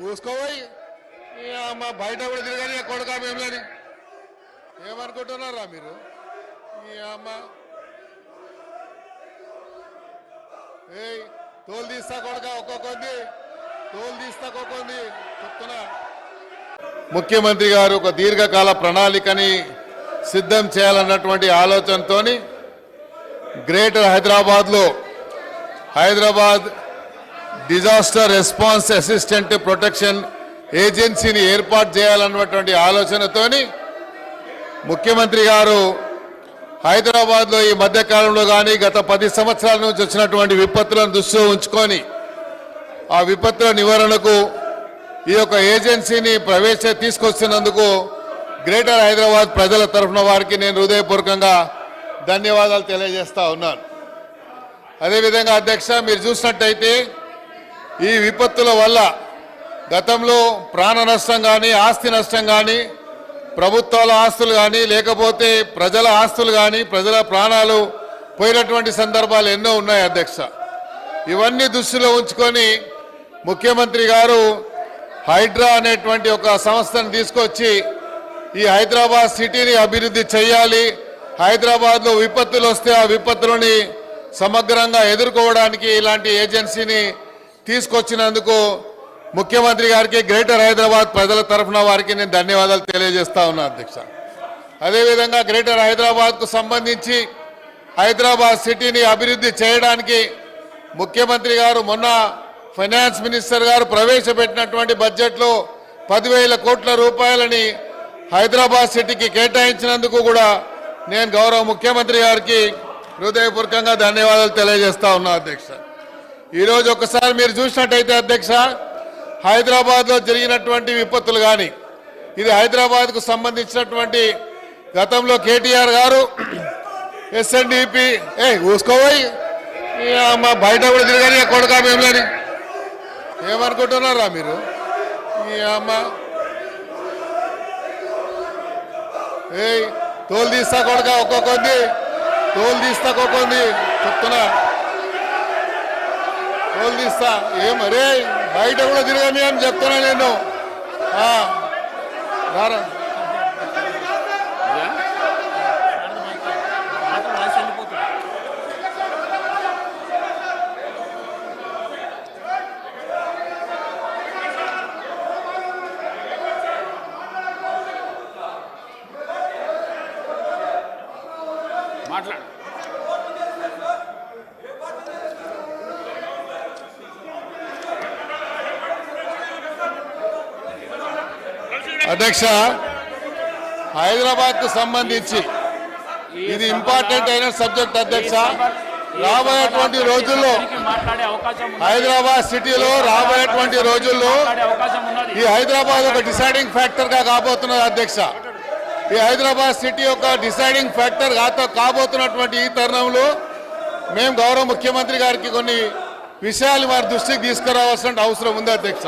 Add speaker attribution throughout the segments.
Speaker 1: ఊసుకోపోయి అమ్మ బయట కూడా తిరగని కొడుకా మేములని ఏమనుకుంటున్నారా మీరు? ఈ అమ్మ తోలు తీస్తా కొడుక ఒక్కొక్కంది తోలు తీస్తా ఒక్కొక్కంది చెప్తున్నా. ముఖ్యమంత్రి గారు ఒక దీర్ఘకాల ప్రణాళికని సిద్ధం చేయాలన్నటువంటి ఆలోచనతో గ్రేటర్ హైదరాబాద్లో Hyderabad disaster response assistant protection ఏజెన్సీని ఏర్పాటు చేయాలన్నటువంటి ఆలోచనతోని ముఖ్యమంత్రి గారు హైదరాబాద్లో ఈ మధ్యకాలంలో కానీ గత 10 సంవత్సరాల నుంచి వచ్చినటువంటి విపత్తులను దృష్టిలో ఉంచుకొని ఆ విపత్తుల నివారణకు ఈ యొక్క ఏజెన్సీని తీసుకొస్తున్నందుకు గ్రేటర్ హైదరాబాద్ ప్రజల తరఫున వారికి నేను హృదయపూర్వకంగా ధన్యవాదాలు తెలియజేస్తా ఉన్నాను. అదేవిధంగా అధ్యక్ష, మీరు చూసినట్టయితే ఈ విపత్తుల వల్ల గతంలో ప్రాణ నష్టం కానీ ఆస్తి నష్టం కానీ ప్రభుత్వాల ఆస్తులు కానీ లేకపోతే ప్రజల ఆస్తులు కానీ ప్రజల ప్రాణాలు పోయినటువంటి సందర్భాలు ఎన్నో ఉన్నాయి అధ్యక్ష. ఇవన్నీ దృష్టిలో ఉంచుకొని ముఖ్యమంత్రి గారు హైడ్రా అనేటువంటి ఒక సంస్థను తీసుకొచ్చి ఈ హైదరాబాద్ సిటీని అభివృద్ధి చేయాలి, హైదరాబాద్లో విపత్తులు వస్తే ఆ విపత్తులని సమగ్రంగా ఎదుర్కోవడానికి ఇలాంటి ఏజెన్సీని తీసుకొచ్చినందుకు ముఖ్యమంత్రి గారికి గ్రేటర్ హైదరాబాద్ ప్రజల తరఫున వారికి నేను ధన్యవాదాలు తెలియజేస్తా ఉన్నా అధ్యక్ష. అదేవిధంగా గ్రేటర్ హైదరాబాద్కు సంబంధించి హైదరాబాద్ సిటీని అభివృద్ధి చేయడానికి ముఖ్యమంత్రి గారు మొన్న ఫైనాన్స్ మినిస్టర్ గారు ప్రవేశపెట్టినటువంటి బడ్జెట్లో 10,000 కోట్ల రూపాయలని హైదరాబాద్ సిటీకి కేటాయించినందుకు కూడా నేను గౌరవ ముఖ్యమంత్రి గారికి హృదయపూర్వకంగా ధన్యవాదాలు తెలియజేస్తా ఉన్నా అధ్యక్ష. ఈరోజు ఒకసారి మీరు చూసినట్టయితే అధ్యక్ష, హైదరాబాద్లో జరిగినటువంటి విపత్తులు కానీ ఇది హైదరాబాద్కు సంబంధించినటువంటి గతంలో కేటీఆర్ గారు ఎస్ఎన్డిపి ఊసుకోపోయి మా బయట కూడా తిరగని కొడుకా మేములని ఏమనుకుంటున్నారా మీరు? ఈ అమ్మ తోలు తీస్తా కొడుక ఒక్కొక్కంది తోలు తీస్తా ఒక్కొక్కంది చెప్తున్నా. తోలు తీస్తా ఏమరే బయట కూడా తిరగని అని చెప్తున్నా నేను. రారా
Speaker 2: మాట్లాడు.
Speaker 1: అధ్యక్ష, హైదరాబాద్ కు సంబంధించి ఇది ఇంపార్టెంట్ అయిన సబ్జెక్ట్ అధ్యక్ష. రాబోయేటువంటి రోజుల్లో హైదరాబాద్ సిటీలో రాబోయేటువంటి రోజుల్లో ఈ హైదరాబాద్ ఒక డిసైడింగ్ ఫ్యాక్టర్ గా కాబోతున్నది అధ్యక్ష. ఈ హైదరాబాద్ సిటీ యొక్క డిసైడింగ్ ఫ్యాక్టర్ కాబోతున్నటువంటి ఈ తరుణంలో మేము గౌరవ ముఖ్యమంత్రి గారికి కొన్ని విషయాలు వారి దృష్టికి తీసుకురావాల్సిన అవసరం ఉంది అధ్యక్ష.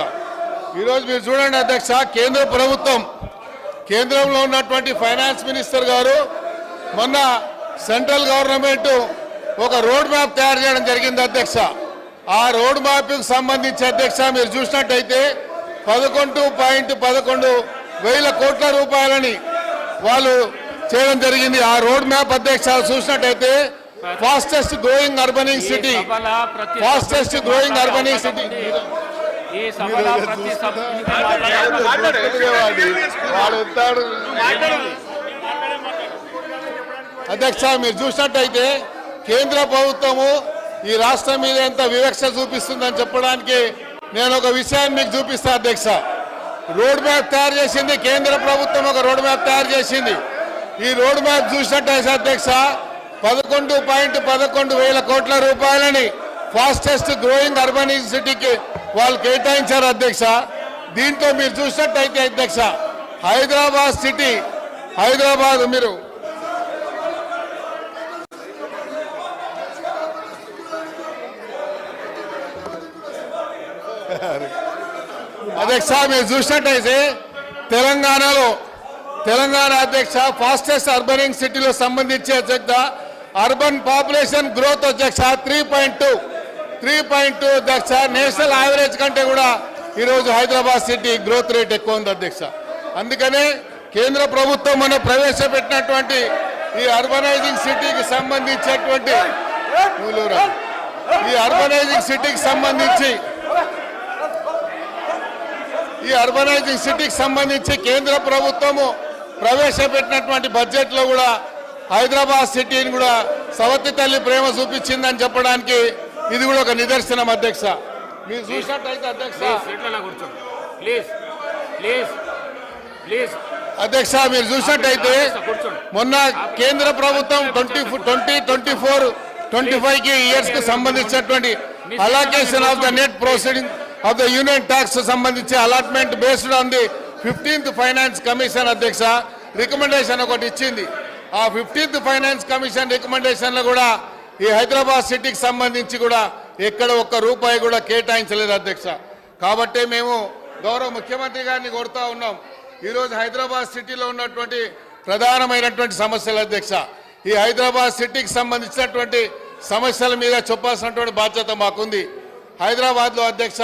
Speaker 1: ఈరోజు మీరు చూడండి అధ్యక్ష, కేంద్ర ప్రభుత్వం కేంద్రంలో ఉన్నటువంటి ఫైనాన్స్ మినిస్టర్ గారు మొన్న సెంట్రల్ గవర్నమెంట్ ఒక రోడ్ మ్యాప్ తయారు చేయడం జరిగింది అధ్యక్ష. ఆ రోడ్ మ్యాప్కి సంబంధించి అధ్యక్ష మీరు చూసినట్టయితే 11.11 కోట్ల రూపాయలని వాళ్ళు చేయడం జరిగింది. ఆ రోడ్ మ్యాప్ అధ్యక్ష చూసినట్టయితే ఫాస్టెస్ట్ గ్రోయింగ్ అర్బనింగ్ సిటీ అధ్యక్ష. మీరు చూసినట్టయితే కేంద్ర ప్రభుత్వము ఈ రాష్ట్రం మీద ఎంత వివక్ష చూపిస్తుందని చెప్పడానికి నేను ఒక విషయాన్ని మీకు చూపిస్తా అధ్యక్ష. రోడ్ మ్యాప్ తయారు చేసింది కేంద్ర ప్రభుత్వం, ఒక రోడ్ మ్యాప్ తయారు చేసింది. ఈ రోడ్ మ్యాప్ చూసినట్టయితే అధ్యక్ష 11.11 కోట్ల రూపాయలని ఫాస్టెస్ట్ గ్రోయింగ్ అర్బన్ సిటీకి వాళ్ళు కేటాయించారు అధ్యక్ష. దీంట్లో మీరు చూసినట్టయితే అధ్యక్ష హైదరాబాద్ సిటీ మీరు అధ్యక్ష మీరు చూసినట్టయితే తెలంగాణ అధ్యక్ష ఫాస్టెస్ట్ అర్బనింగ్ సిటీలో సంబంధించి అధ్యక్ష అర్బన్ పాపులేషన్ గ్రోత్ అధ్యక్ష 3.2 అధ్యక్ష నేషనల్ యావరేజ్ కంటే కూడా ఈరోజు హైదరాబాద్ సిటీ గ్రోత్ రేట్ ఎక్కువ ఉంది అధ్యక్ష. అందుకనే కేంద్ర ప్రభుత్వం మనం ప్రవేశపెట్టినటువంటి ఈ అర్బనైజింగ్ సిటీకి సంబంధించినటువంటి కేంద్ర ప్రభుత్వము ప్రవేశపెట్టినటువంటి బడ్జెట్ లో కూడా హైదరాబాద్ సిటీని కూడా సవతి తల్లి ప్రేమ చూపించిందని చెప్పడానికి ఇది కూడా ఒక నిదర్శనం అధ్యక్ష. మీరు చూసినట్టయితే అధ్యక్ష అధ్యక్ష మీరు చూసినట్టయితే మొన్న కేంద్ర ప్రభుత్వం 2024-25 కి ఇయర్స్ కు సంబంధించినటువంటి allocation of the net proceeding of the union tax సంబంధించి allotment based on the 15th finance commission అధ్యక్ష రికమెండేషన్ ఒకటి ఇచ్చింది. ఆ 15th ఫైనాన్స్ కమిషన్ రికమెండేషన్ లో కూడా ఈ హైదరాబాద్ సిటీకి సంబంధించి కూడా ఎక్కడ ఒక్క రూపాయి కూడా కేటాయించలేదు అధ్యక్ష. కాబట్టి మేము గౌరవ ముఖ్యమంత్రి గారిని కోరుతా ఉన్నాం, ఈరోజు హైదరాబాద్ సిటీలో ఉన్నటువంటి ప్రధానమైనటువంటి సమస్యలు అధ్యక్ష, ఈ హైదరాబాద్ సిటీకి సంబంధించినటువంటి సమస్యల మీద చెప్పాల్సినటువంటి బాధ్యత మాకుంది. హైదరాబాద్లో అధ్యక్ష